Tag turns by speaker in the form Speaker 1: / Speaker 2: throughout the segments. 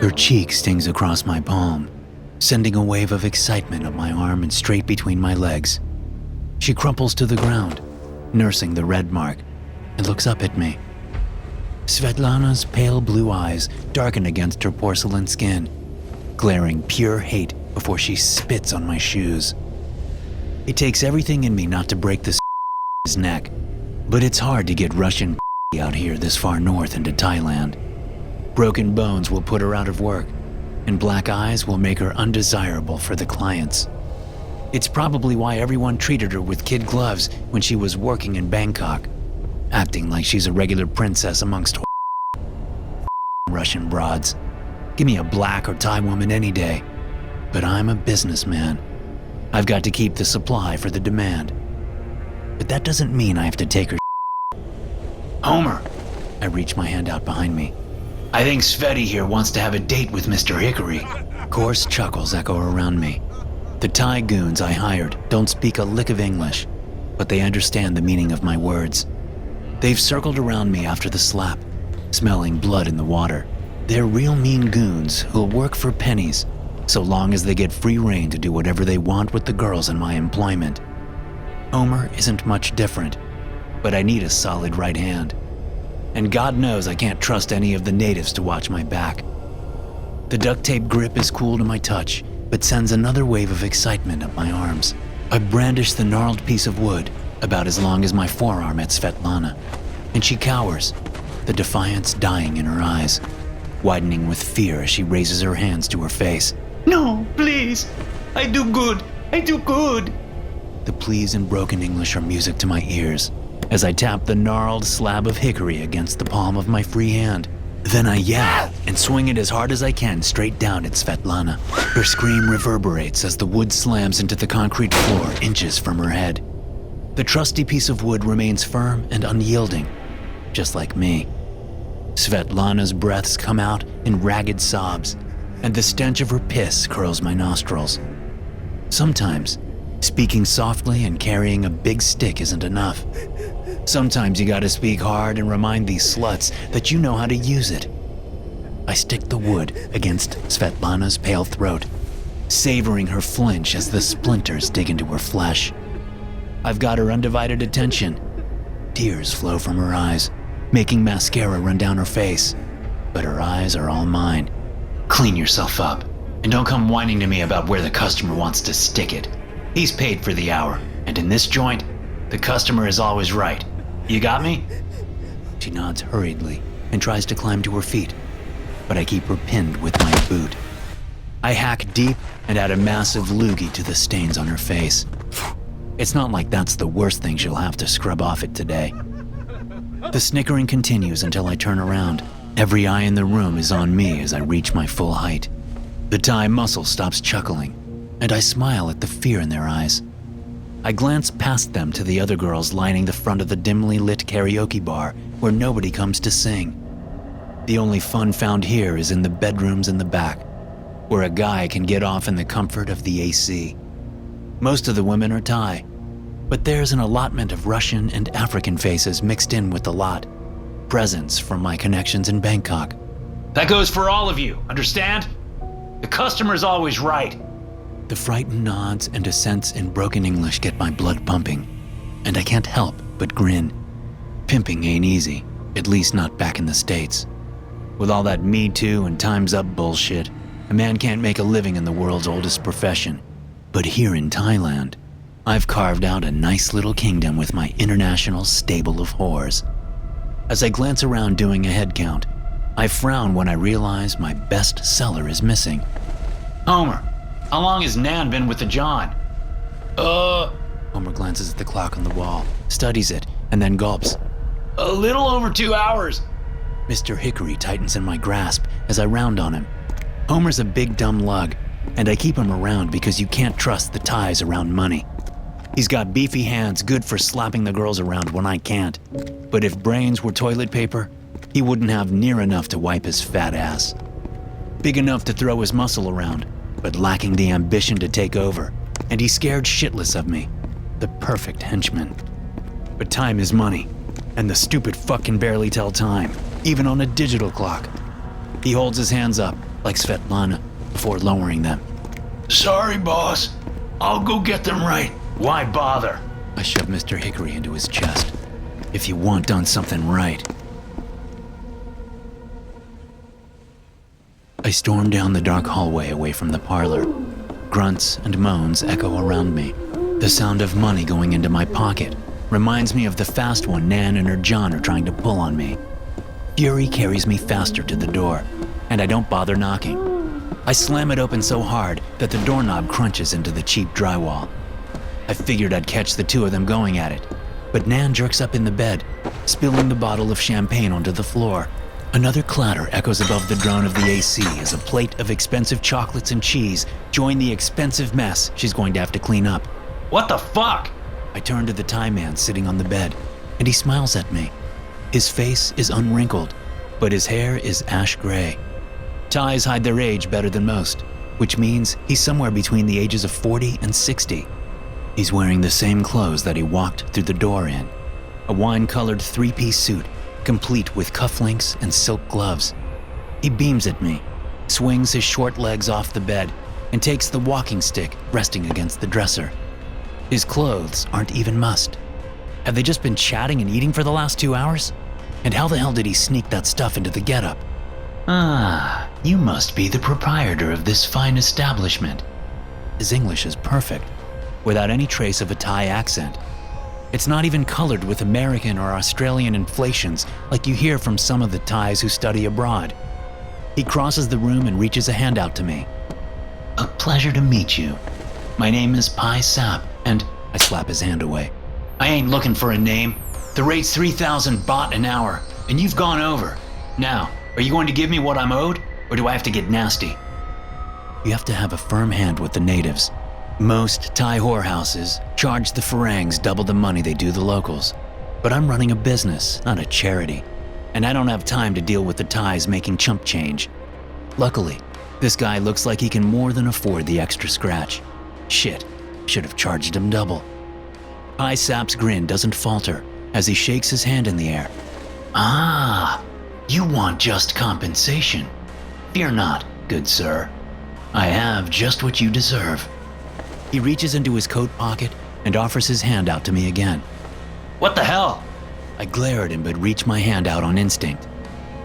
Speaker 1: Her cheek stings across my palm, sending a wave of excitement up my arm and straight between my legs. She crumples to the ground, nursing the red mark, and looks up at me. Svetlana's pale blue eyes darken against her porcelain skin, glaring pure hate before she spits on my shoes. It takes everything in me not to break this neck, but it's hard to get Russian out here this far north into Thailand. Broken bones will put her out of work, and black eyes will make her undesirable for the clients. It's probably why everyone treated her with kid gloves when she was working in Bangkok, acting like she's a regular princess amongst Russian broads. Give me a black or Thai woman any day, but I'm a businessman. I've got to keep the supply for the demand. But that doesn't mean I have to take her. Homer, I reach my hand out behind me. I think Sveti here wants to have a date with Mr. Hickory. Coarse chuckles echo around me. The Thai goons I hired don't speak a lick of English, but they understand the meaning of my words. They've circled around me after the slap, smelling blood in the water. They're real mean goons who'll work for pennies, so long as they get free rein to do whatever they want with the girls in my employment. Homer isn't much different, but I need a solid right hand. And God knows I can't trust any of the natives to watch my back. The duct tape grip is cool to my touch, but sends another wave of excitement up my arms. I brandish the gnarled piece of wood, about as long as my forearm at Svetlana, and she cowers, the defiance dying in her eyes, widening with fear as she raises her hands to her face. No, please, I do good. The pleas in broken English are music to my ears as I tap the gnarled slab of hickory against the palm of my free hand. Then I yell and swing it as hard as I can straight down at Svetlana. Her scream reverberates as the wood slams into the concrete floor inches from her head. The trusty piece of wood remains firm and unyielding, just like me. Svetlana's breaths come out in ragged sobs, and the stench of her piss curls my nostrils. Sometimes, speaking softly and carrying a big stick isn't enough. Sometimes you gotta speak hard and remind these sluts that you know how to use it. I stick the wood against Svetlana's pale throat, savoring her flinch as the splinters dig into her flesh. I've got her undivided attention. Tears flow from her eyes, making mascara run down her face, but her eyes are all mine. Clean yourself up, and don't come whining to me about where the customer wants to stick it. He's paid for the hour, and in this joint, the customer is always right. You got me? She nods hurriedly and tries to climb to her feet, but I keep her pinned with my boot. I hack deep and add a massive loogie to the stains on her face. It's not like that's the worst thing she'll have to scrub off it today. The snickering continues until I turn around. Every eye in the room is on me as I reach my full height. The Thai muscle stops chuckling, and I smile at the fear in their eyes. I glance past them to the other girls lining the front of the dimly lit karaoke bar where nobody comes to sing. The only fun found here is in the bedrooms in the back, where a guy can get off in the comfort of the AC. Most of the women are Thai, but there's an allotment of Russian and African faces mixed in with the lot. Presents from my connections in Bangkok. That goes for all of you, understand? The customer's always right. The frightened nods and assents in broken English get my blood pumping, and I can't help but grin. Pimping ain't easy, at least not back in the States. With all that Me Too and Time's Up bullshit, a man can't make a living in the world's oldest profession. But here in Thailand, I've carved out a nice little kingdom with my international stable of whores. As I glance around doing a head count, I frown when I realize my best seller is missing. Homer, how long has Nan been with the John? Homer glances at the clock on the wall, studies it, and then gulps. A little over 2 hours. Mr. Hickory tightens in my grasp as I round on him. Homer's a big dumb lug, and I keep him around because you can't trust the Thais around money. He's got beefy hands good for slapping the girls around when I can't. But if brains were toilet paper, he wouldn't have near enough to wipe his fat ass. Big enough to throw his muscle around, but lacking the ambition to take over, and he's scared shitless of me. The perfect henchman. But time is money, and the stupid fuck can barely tell time, even on a digital clock. He holds his hands up, like Svetlana, before lowering them.
Speaker 2: Sorry, boss. I'll go get them right. Why bother?
Speaker 1: I shove Mr. Hickory into his chest. If you want done something right. I storm down the dark hallway away from the parlor. Grunts and moans echo around me. The sound of money going into my pocket reminds me of the fast one Nan and her John are trying to pull on me. Fury carries me faster to the door, and I don't bother knocking. I slam it open so hard that the doorknob crunches into the cheap drywall. I figured I'd catch the two of them going at it, but Nan jerks up in the bed, spilling the bottle of champagne onto the floor. Another clatter echoes above the drone of the AC as a plate of expensive chocolates and cheese join the expensive mess she's going to have to clean up.
Speaker 2: What the fuck?
Speaker 1: I turn to the Thai man sitting on the bed, and he smiles at me. His face is unwrinkled, but his hair is ash gray. Thais hide their age better than most, which means he's somewhere between the ages of 40 and 60. He's wearing the same clothes that he walked through the door in, a wine-colored three-piece suit, complete with cufflinks and silk gloves. He beams at me, swings his short legs off the bed, and takes the walking stick resting against the dresser. His clothes aren't even mussed. Have they just been chatting and eating for the last 2 hours? And how the hell did he sneak that stuff into the getup?
Speaker 2: Ah, you must be the proprietor of this fine establishment.
Speaker 1: His English is perfect, without any trace of a Thai accent. It's not even colored with American or Australian inflations like you hear from some of the Thais who study abroad. He crosses the room and reaches a hand out to me.
Speaker 2: A pleasure to meet you. My name is Pai Sap, and
Speaker 1: I slap his hand away.
Speaker 2: I ain't looking for a name. The rate's 3,000 baht an hour, and you've gone over. Now, are you going to give me what I'm owed, or do I have to get nasty?
Speaker 1: You have to have a firm hand with the natives. Most Thai whorehouses charge the Farangs double the money they do the locals. But I'm running a business, not a charity, and I don't have time to deal with the Thais making chump change. Luckily, this guy looks like he can more than afford the extra scratch. Shit, should have charged him double. Pai Sap's grin doesn't falter as he shakes his hand in the air.
Speaker 2: Ah, you want just compensation. Fear not, good sir. I have just what you deserve.
Speaker 1: He reaches into his coat pocket and offers his hand out to me again.
Speaker 2: What the hell?
Speaker 1: I glare at him but reach my hand out on instinct.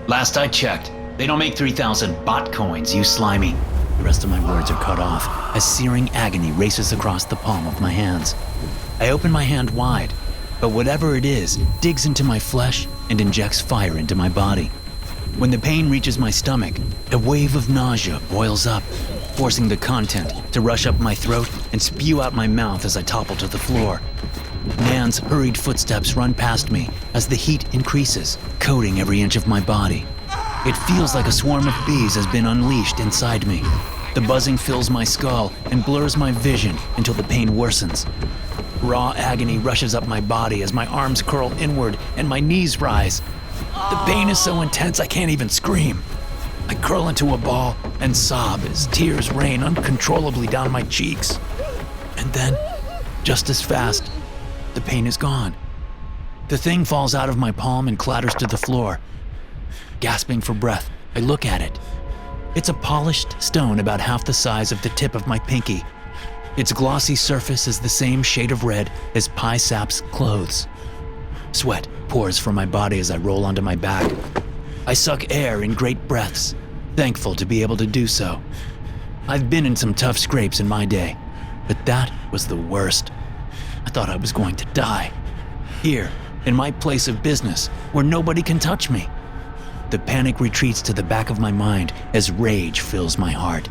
Speaker 2: Last I checked, they don't make 3,000 baht coins, you slimy.
Speaker 1: The rest of my words are cut off as searing agony races across the palm of my hands. I open my hand wide, but whatever it is digs into my flesh and injects fire into my body. When the pain reaches my stomach, a wave of nausea boils up, forcing the content to rush up my throat and spew out my mouth as I topple to the floor. Nan's hurried footsteps run past me as the heat increases, coating every inch of my body. It feels like a swarm of bees has been unleashed inside me. The buzzing fills my skull and blurs my vision until the pain worsens. Raw agony rushes up my body as my arms curl inward and my knees rise. The pain is so intense I can't even scream. I curl into a ball and sob as tears rain uncontrollably down my cheeks. And then, just as fast, the pain is gone. The thing falls out of my palm and clatters to the floor. Gasping for breath, I look at it. It's a polished stone about half the size of the tip of my pinky. Its glossy surface is the same shade of red as Pai Sap's clothes. Sweat pours from my body as I roll onto my back. I suck air in great breaths, thankful to be able to do so. I've been in some tough scrapes in my day, but that was the worst. I thought I was going to die. Here, in my place of business, where nobody can touch me. The panic retreats to the back of my mind as rage fills my heart,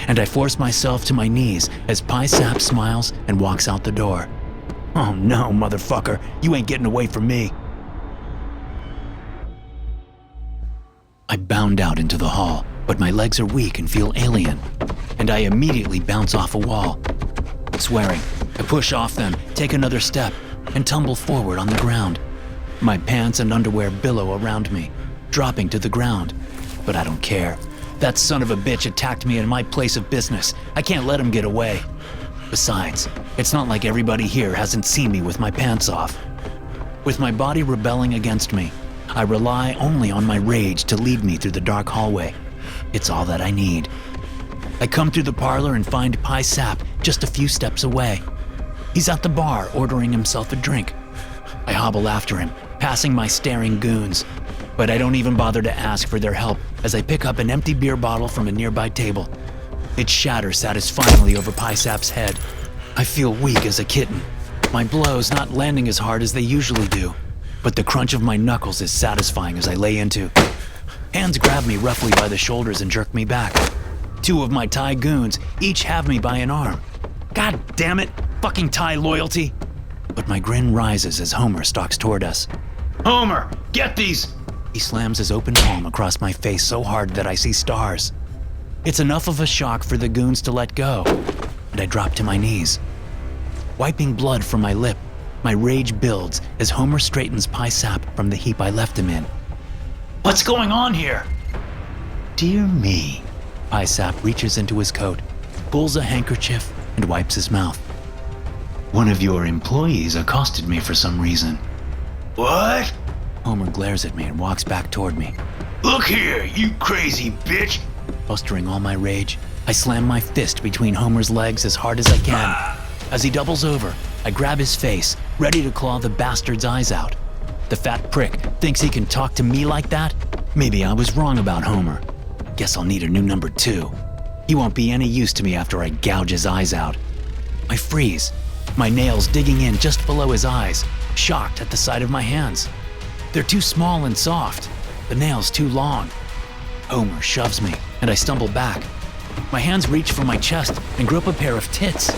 Speaker 1: and I force myself to my knees as Pai Sap smiles and walks out the door. Oh no, motherfucker, you ain't getting away from me. I bound out into the hall, but my legs are weak and feel alien, and I immediately bounce off a wall. Swearing, I push off them, take another step, and tumble forward on the ground. My pants and underwear billow around me, dropping to the ground, but I don't care. That son of a bitch attacked me in my place of business. I can't let him get away. Besides, it's not like everybody here hasn't seen me with my pants off. With my body rebelling against me, I rely only on my rage to lead me through the dark hallway, It's all that I need. I come through the parlor and find Pi Sap just a few steps away. He's at the bar ordering himself a drink. I hobble after him, passing my staring goons, but I don't even bother to ask for their help as I pick up an empty beer bottle from a nearby table. It shatters satisfyingly over Pi Sap's head. I feel weak as a kitten, my blows not landing as hard as they usually do, but the crunch of my knuckles is satisfying as I lay into. Hands grab me roughly by the shoulders and jerk me back. Two of my Thai goons each have me by an arm. God damn it, fucking Thai loyalty. But my grin rises as Homer stalks toward us.
Speaker 2: Homer, get these!
Speaker 1: He slams his open palm across my face so hard that I see stars. It's enough of a shock for the goons to let go, and I drop to my knees. Wiping blood from my lip, my rage builds as Homer straightens Pi Sap from the heap I left him in.
Speaker 2: What's going on here?
Speaker 1: Dear me. Pi Sap reaches into his coat, pulls a handkerchief, and wipes his mouth.
Speaker 2: One of your employees accosted me for some reason. What?
Speaker 1: Homer glares at me and walks back toward me.
Speaker 2: Look here, you crazy bitch!
Speaker 1: Mustering all my rage, I slam my fist between Homer's legs as hard as I can. As he doubles over, I grab his face, ready to claw the bastard's eyes out. The fat prick thinks he can talk to me like that? Maybe I was wrong about Homer. Guess I'll need a new number 2. He won't be any use to me after I gouge his eyes out. I freeze, my nails digging in just below his eyes, shocked at the sight of my hands. They're too small and soft, the nails too long. Homer shoves me, and I stumble back. My hands reach for my chest and grip a pair of tits.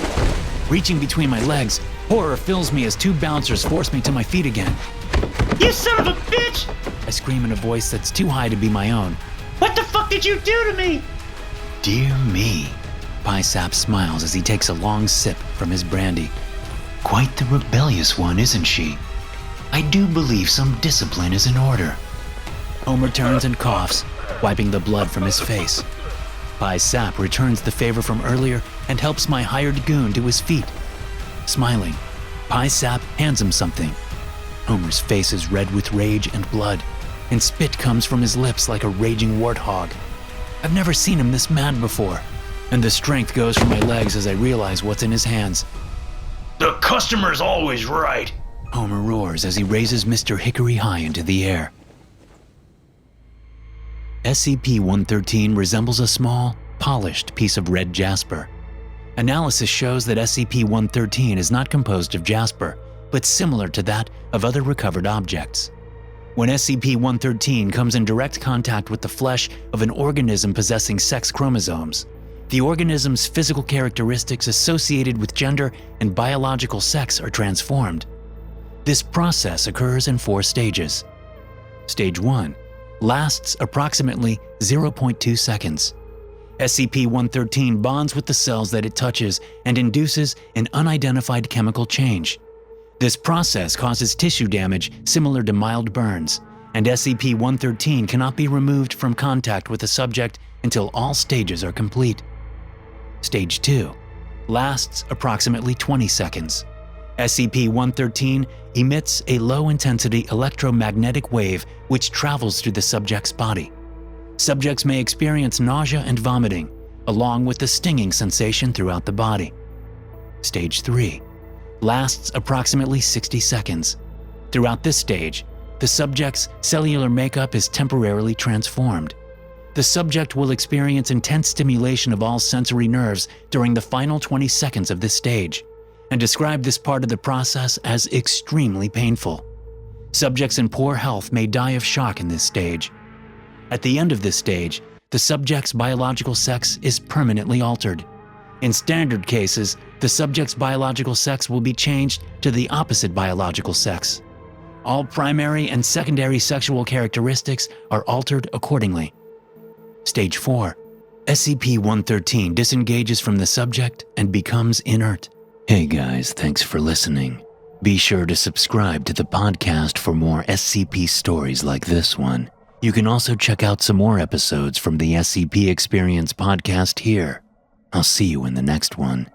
Speaker 1: Reaching between my legs, horror fills me as 2 bouncers force me to my feet again.
Speaker 2: You son of a bitch!
Speaker 1: I scream in a voice that's too high to be my own.
Speaker 2: What the fuck did you do to me?
Speaker 1: Dear me. Pi Sap smiles as he takes a long sip from his brandy.
Speaker 2: Quite the rebellious one, isn't she? I do believe some discipline is in order.
Speaker 1: Homer turns and coughs, wiping the blood from his face. Pi Sap returns the favor from earlier and helps my hired goon to his feet. Smiling, Pi Sap hands him something. Homer's face is red with rage and blood, and spit comes from his lips like a raging warthog. I've never seen him this mad before, and the strength goes from my legs as I realize what's in his hands.
Speaker 2: The customer's always right.
Speaker 1: Homer roars as he raises Mr. Hickory high into the air. SCP-113 resembles a small, polished piece of red jasper. Analysis shows that SCP-113 is not composed of jasper, but similar to that of other recovered objects. When SCP-113 comes in direct contact with the flesh of an organism possessing sex chromosomes, the organism's physical characteristics associated with gender and biological sex are transformed. This process occurs in 4 stages. Stage 1 lasts approximately 0.2 seconds. SCP-113 bonds with the cells that it touches and induces an unidentified chemical change. This process causes tissue damage similar to mild burns, and SCP-113 cannot be removed from contact with the subject until all stages are complete. Stage 2 lasts approximately 20 seconds. SCP-113 emits a low-intensity electromagnetic wave which travels through the subject's body. Subjects may experience nausea and vomiting, along with the stinging sensation throughout the body. Stage 3 lasts approximately 60 seconds. Throughout this stage, the subject's cellular makeup is temporarily transformed. The subject will experience intense stimulation of all sensory nerves during the final 20 seconds of this stage, and describe this part of the process as extremely painful. Subjects in poor health may die of shock in this stage. At the end of this stage, the subject's biological sex is permanently altered. In standard cases, the subject's biological sex will be changed to the opposite biological sex. All primary and secondary sexual characteristics are altered accordingly. Stage 4. SCP-113 disengages from the subject and becomes inert. Hey guys, thanks for listening. Be sure to subscribe to the podcast for more SCP stories like this one. You can also check out some more episodes from the SCP Experience podcast here. I'll see you in the next one.